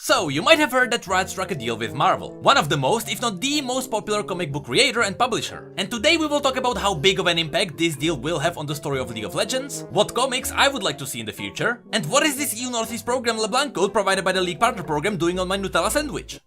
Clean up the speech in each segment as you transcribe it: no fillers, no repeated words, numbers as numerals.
So, you might have heard that Riot struck a deal with Marvel, one of the most, if not the most popular comic book creator and publisher. And today we will talk about how big of an impact this deal will have on the story of League of Legends, what comics I would like to see in the future, and what is this EU Northeast program LeBlanc code provided by the League Partner Program doing on my Nutella sandwich.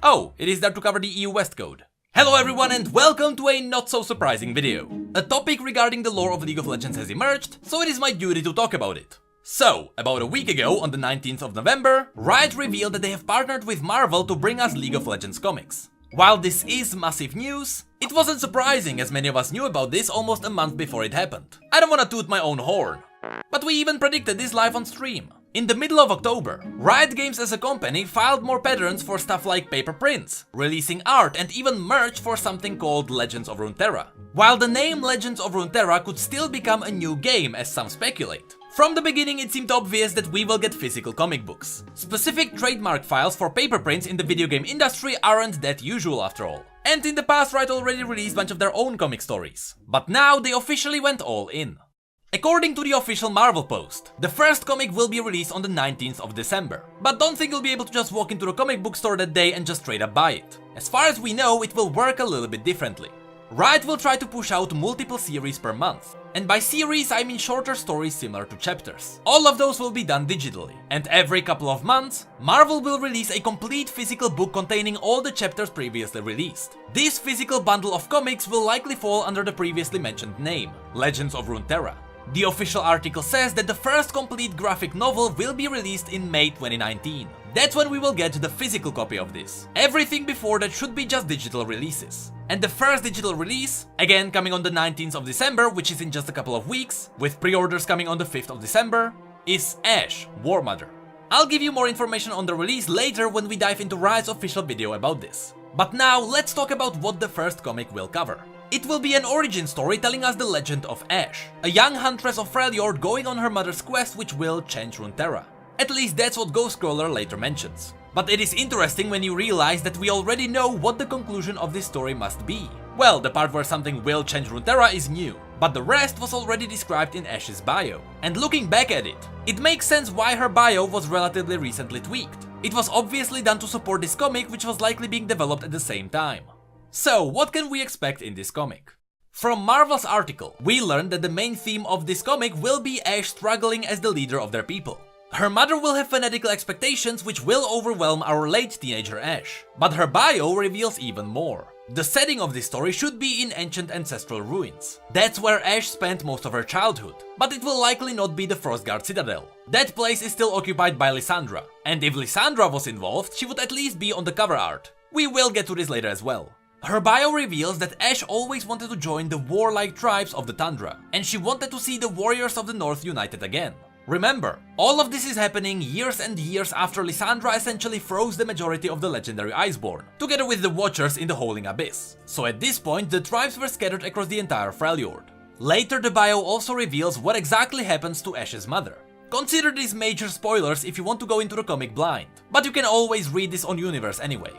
Oh, it is there to cover the EU West code. Hello everyone and welcome to a not so surprising video. A topic regarding the lore of League of Legends has emerged, so it is my duty to talk about it. So, about a week ago, on the 19th of November, Riot revealed that they have partnered with Marvel to bring us League of Legends comics. While this is massive news, it wasn't surprising as many of us knew about this almost a month before it happened. I don't wanna toot my own horn, but we even predicted this live on stream. In the middle of October, Riot Games as a company filed more patterns for stuff like paper prints, releasing art and even merch for something called Legends of Runeterra. While the name Legends of Runeterra could still become a new game as some speculate. From the beginning it seemed obvious that we will get physical comic books. Specific trademark files for paper prints in the video game industry aren't that usual after all. And in the past Riot already released a bunch of their own comic stories. But now they officially went all in. According to the official Marvel post, the first comic will be released on the 19th of December. But don't think you'll be able to just walk into the comic book store that day and just straight up buy it. As far as we know, it will work a little bit differently. Riot will try to push out multiple series per month. And by series, I mean shorter stories similar to chapters. All of those will be done digitally. And every couple of months, Marvel will release a complete physical book containing all the chapters previously released. This physical bundle of comics will likely fall under the previously mentioned name, Legends of Runeterra. The official article says that the first complete graphic novel will be released in May 2019. That's when we will get the physical copy of this. Everything before that should be just digital releases. And the first digital release, again coming on the 19th of December, which is in just a couple of weeks, with pre-orders coming on the 5th of December, is Ashe, War Mother. I'll give you more information on the release later when we dive into Riot's official video about this. But now let's talk about what the first comic will cover. It will be an origin story telling us the legend of Ashe, a young huntress of Freljord going on her mother's quest which will change Runeterra. At least that's what Ghostcrawler later mentions. But it is interesting when you realize that we already know what the conclusion of this story must be. Well, the part where something will change Runeterra is new, but the rest was already described in Ashe's bio. And looking back at it, it makes sense why her bio was relatively recently tweaked. It was obviously done to support this comic which was likely being developed at the same time. So, what can we expect in this comic? From Marvel's article, we learned that the main theme of this comic will be Ashe struggling as the leader of their people. Her mother will have fanatical expectations which will overwhelm our late teenager Ashe. But her bio reveals even more. The setting of this story should be in ancient ancestral ruins. That's where Ashe spent most of her childhood. But it will likely not be the Frostguard Citadel. That place is still occupied by Lissandra. And if Lissandra was involved, she would at least be on the cover art. We will get to this later as well. Her bio reveals that Ashe always wanted to join the warlike tribes of the Tundra, and she wanted to see the warriors of the North united again. Remember, all of this is happening years and years after Lissandra essentially froze the majority of the legendary Iceborn, together with the Watchers in the Howling Abyss. So at this point, the tribes were scattered across the entire Freljord. Later, the bio also reveals what exactly happens to Ashe's mother. Consider these major spoilers if you want to go into the comic blind, but you can always read this on Universe anyway.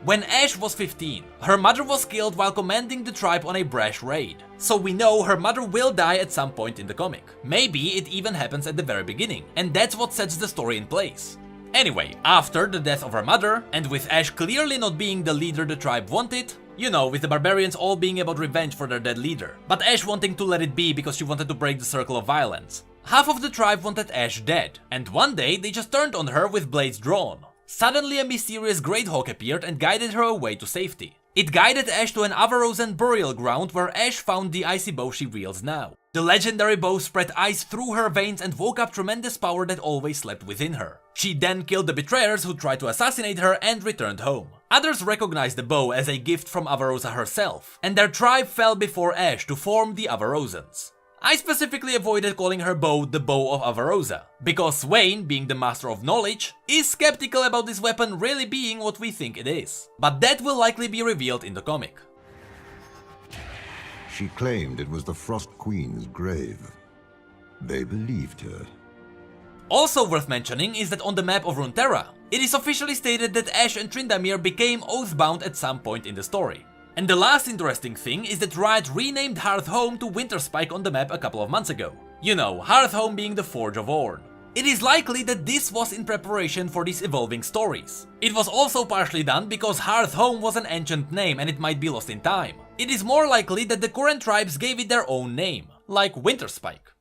When Ashe was 15, her mother was killed while commanding the tribe on a brash raid. So we know her mother will die at some point in the comic. Maybe it even happens at the very beginning, and that's what sets the story in place. Anyway, after the death of her mother, and with Ashe clearly not being the leader the tribe wanted, you know, with the barbarians all being about revenge for their dead leader, but Ashe wanting to let it be because she wanted to break the circle of violence. Half of the tribe wanted Ashe dead, and one day they just turned on her with blades drawn. Suddenly a mysterious Greathawk appeared and guided her away to safety. It guided Ashe to an Avarosan burial ground where Ashe found the icy bow she wields now. The legendary bow spread ice through her veins and woke up tremendous power that always slept within her. She then killed the betrayers who tried to assassinate her and returned home. Others recognized the bow as a gift from Avarosa herself, and their tribe fell before Ashe to form the Avarosans. I specifically avoided calling her bow the Bow of Avarosa, because Swain, being the master of knowledge, is skeptical about this weapon really being what we think it is. But that will likely be revealed in the comic. She claimed it was the Frost Queen's grave. They believed her. Also worth mentioning is that on the map of Runeterra, it is officially stated that Ashe and Tryndamere became oathbound at some point in the story. And the last interesting thing is that Riot renamed Hearthhome to Winterspike on the map a couple of months ago. You know, Hearthhome being the Forge of Ornn. It is likely that this was in preparation for these evolving stories. It was also partially done because Hearthhome was an ancient name and it might be lost in time. It is more likely that the current tribes gave it their own name, like Winterspike.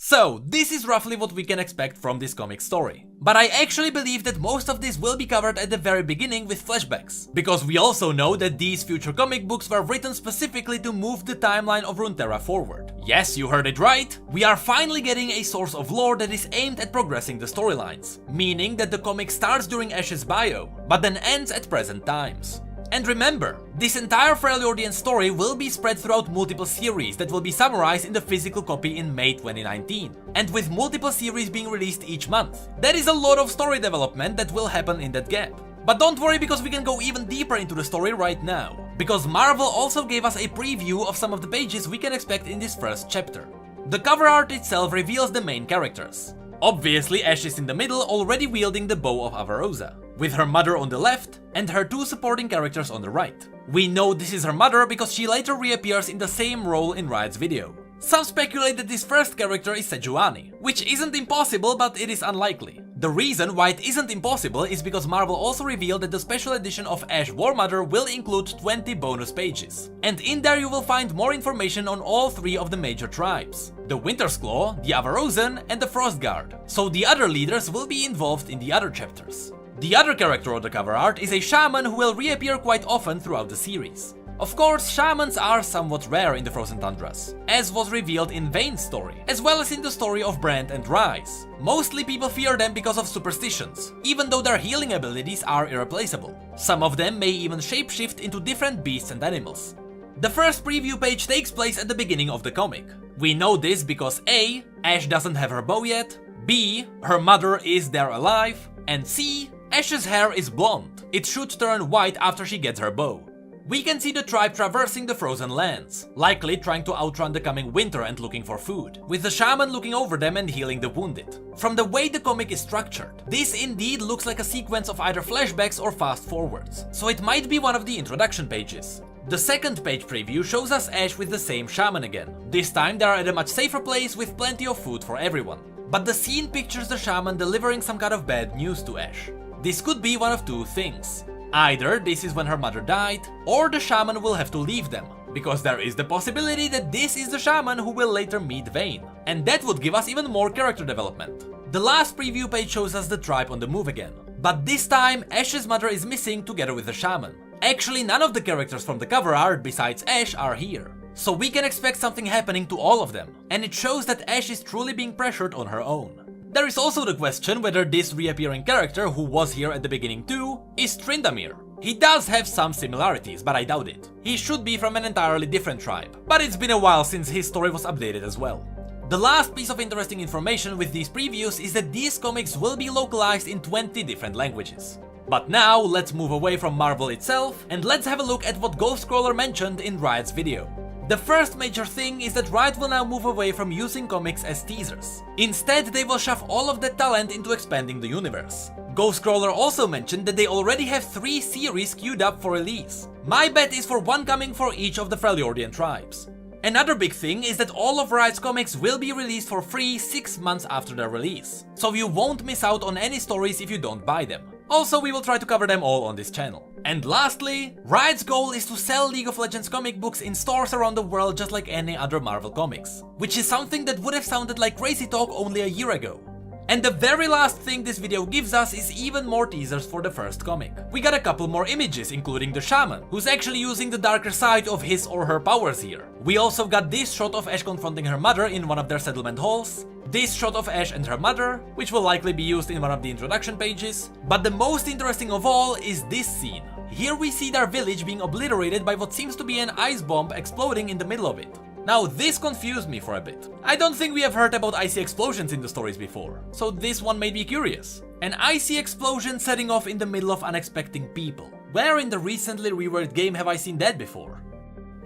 So, this is roughly what we can expect from this comic story. But I actually believe that most of this will be covered at the very beginning with flashbacks, because we also know that these future comic books were written specifically to move the timeline of Runeterra forward. Yes, you heard it right, we are finally getting a source of lore that is aimed at progressing the storylines, meaning that the comic starts during Ash's bio, but then ends at present times. And remember, this entire Freljordian story will be spread throughout multiple series that will be summarized in the physical copy in May 2019, and with multiple series being released each month. That is a lot of story development that will happen in that gap. But don't worry, because we can go even deeper into the story right now, because Marvel also gave us a preview of some of the pages we can expect in this first chapter. The cover art itself reveals the main characters. Obviously, Ashe is in the middle, already wielding the bow of Avarosa, with her mother on the left and her two supporting characters on the right. We know this is her mother because she later reappears in the same role in Riot's video. Some speculate that this first character is Sejuani, which isn't impossible, but it is unlikely. The reason why it isn't impossible is because Marvel also revealed that the special edition of Ashe War Mother will include 20 bonus pages. And in there you will find more information on all three of the major tribes: the Winter's Claw, the Avarosan, and the Frostguard, so the other leaders will be involved in the other chapters. The other character on the cover art is a shaman who will reappear quite often throughout the series. Of course, shamans are somewhat rare in the Frozen Tundras, as was revealed in Vayne's story, as well as in the story of Brand and Rise. Mostly people fear them because of superstitions, even though their healing abilities are irreplaceable. Some of them may even shapeshift into different beasts and animals. The first preview page takes place at the beginning of the comic. We know this because A. Ashe doesn't have her bow yet, B. Her mother is there alive, and C. Ashe's hair is blonde. It should turn white after she gets her bow. We can see the tribe traversing the frozen lands, likely trying to outrun the coming winter and looking for food, with the shaman looking over them and healing the wounded. From the way the comic is structured, this indeed looks like a sequence of either flashbacks or fast forwards, so it might be one of the introduction pages. The second page preview shows us Ashe with the same shaman again. This time they are at a much safer place with plenty of food for everyone. But the scene pictures the shaman delivering some kind of bad news to Ashe. This could be one of two things. Either this is when her mother died, or the shaman will have to leave them, because there is the possibility that this is the shaman who will later meet Vayne, and that would give us even more character development. The last preview page shows us the tribe on the move again, but this time Ashe's mother is missing together with the shaman. Actually, none of the characters from the cover art besides Ashe are here, so we can expect something happening to all of them, and it shows that Ashe is truly being pressured on her own. There is also the question whether this reappearing character, who was here at the beginning too, is Tryndamere. He does have some similarities, but I doubt it. He should be from an entirely different tribe, but it's been a while since his story was updated as well. The last piece of interesting information with these previews is that these comics will be localized in 20 different languages. But now, let's move away from Marvel itself, and let's have a look at what Ghostcrawler mentioned in Riot's video. The first major thing is that Riot will now move away from using comics as teasers. Instead, they will shove all of that talent into expanding the universe. Ghostcrawler also mentioned that they already have 3 series queued up for release. My bet is for one coming for each of the Freljordian tribes. Another big thing is that all of Riot's comics will be released for free 6 months after their release, so you won't miss out on any stories if you don't buy them. Also, we will try to cover them all on this channel. And lastly, Riot's goal is to sell League of Legends comic books in stores around the world just like any other Marvel comics, which is something that would have sounded like crazy talk only a year ago. And the very last thing this video gives us is even more teasers for the first comic. We got a couple more images, including the shaman, who's actually using the darker side of his or her powers here. We also got this shot of Ashe confronting her mother in one of their settlement halls, this shot of Ashe and her mother, which will likely be used in one of the introduction pages, but the most interesting of all is this scene. Here we see their village being obliterated by what seems to be an ice bomb exploding in the middle of it. Now, this confused me for a bit. I don't think we have heard about icy explosions in the stories before, so this one made me curious. An icy explosion setting off in the middle of unexpected people. Where in the recently reworked game have I seen that before?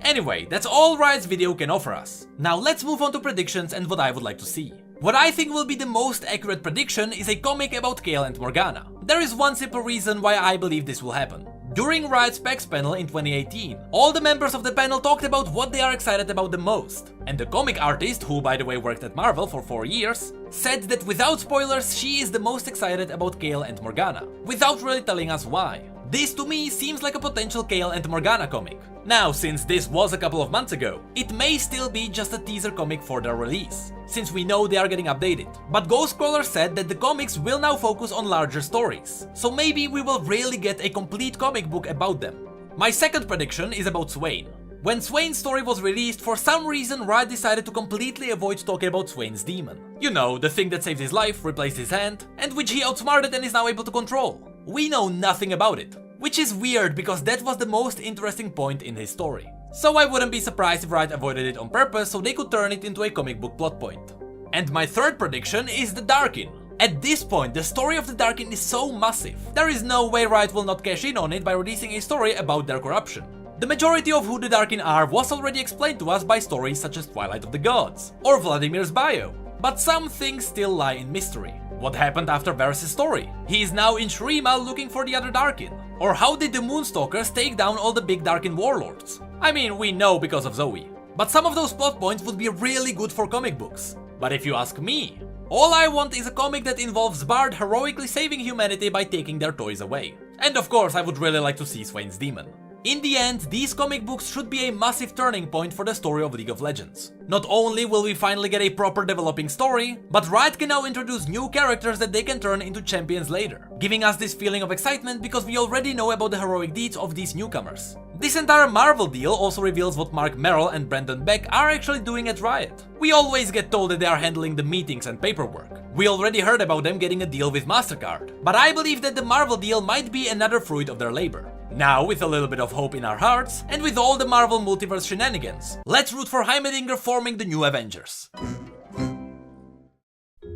Anyway, that's all Riot's video can offer us. Now let's move on to predictions and what I would like to see. What I think will be the most accurate prediction is a comic about Kayle and Morgana. There is one simple reason why I believe this will happen. During Riot's PAX panel in 2018, all the members of the panel talked about what they are excited about the most. And the comic artist, who by the way worked at Marvel for 4 years, said that without spoilers she is the most excited about Kael and Morgana, without really telling us why. This to me seems like a potential Kael and Morgana comic. Now, since this was a couple of months ago, it may still be just a teaser comic for their release, since we know they are getting updated. But Ghostcrawler said that the comics will now focus on larger stories, so maybe we will really get a complete comic book about them. My second prediction is about Swain. When Swain's story was released, for some reason Riot decided to completely avoid talking about Swain's demon. You know, the thing that saved his life, replaced his hand, and which he outsmarted and is now able to control. We know nothing about it, which is weird because that was the most interesting point in his story. So I wouldn't be surprised if Riot avoided it on purpose so they could turn it into a comic book plot point. And my third prediction is the Darkin. At this point, the story of the Darkin is so massive, there is no way Riot will not cash in on it by releasing a story about their corruption. The majority of who the Darkin are was already explained to us by stories such as Twilight of the Gods, or Vladimir's bio, but some things still lie in mystery. What happened after Varys' story? He is now in Shreema looking for the other Darkin. Or how did the Moonstalkers take down all the big Darkin warlords? I mean, we know because of Zoe. But some of those plot points would be really good for comic books. But if you ask me, all I want is a comic that involves Bard heroically saving humanity by taking their toys away. And of course, I would really like to see Swain's demon. In the end, these comic books should be a massive turning point for the story of League of Legends. Not only will we finally get a proper developing story, but Riot can now introduce new characters that they can turn into champions later, giving us this feeling of excitement because we already know about the heroic deeds of these newcomers. This entire Marvel deal also reveals what Mark Merrill and Brandon Beck are actually doing at Riot. We always get told that they are handling the meetings and paperwork. We already heard about them getting a deal with MasterCard, but I believe that the Marvel deal might be another fruit of their labor. Now, with a little bit of hope in our hearts, and with all the Marvel multiverse shenanigans, let's root for Heimerdinger forming the new Avengers.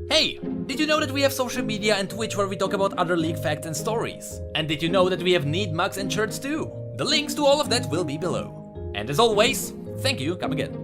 Hey, did you know that we have social media and Twitch where we talk about other League facts and stories? And did you know that we have need mugs and shirts too? The links to all of that will be below. And as always, thank you, come again.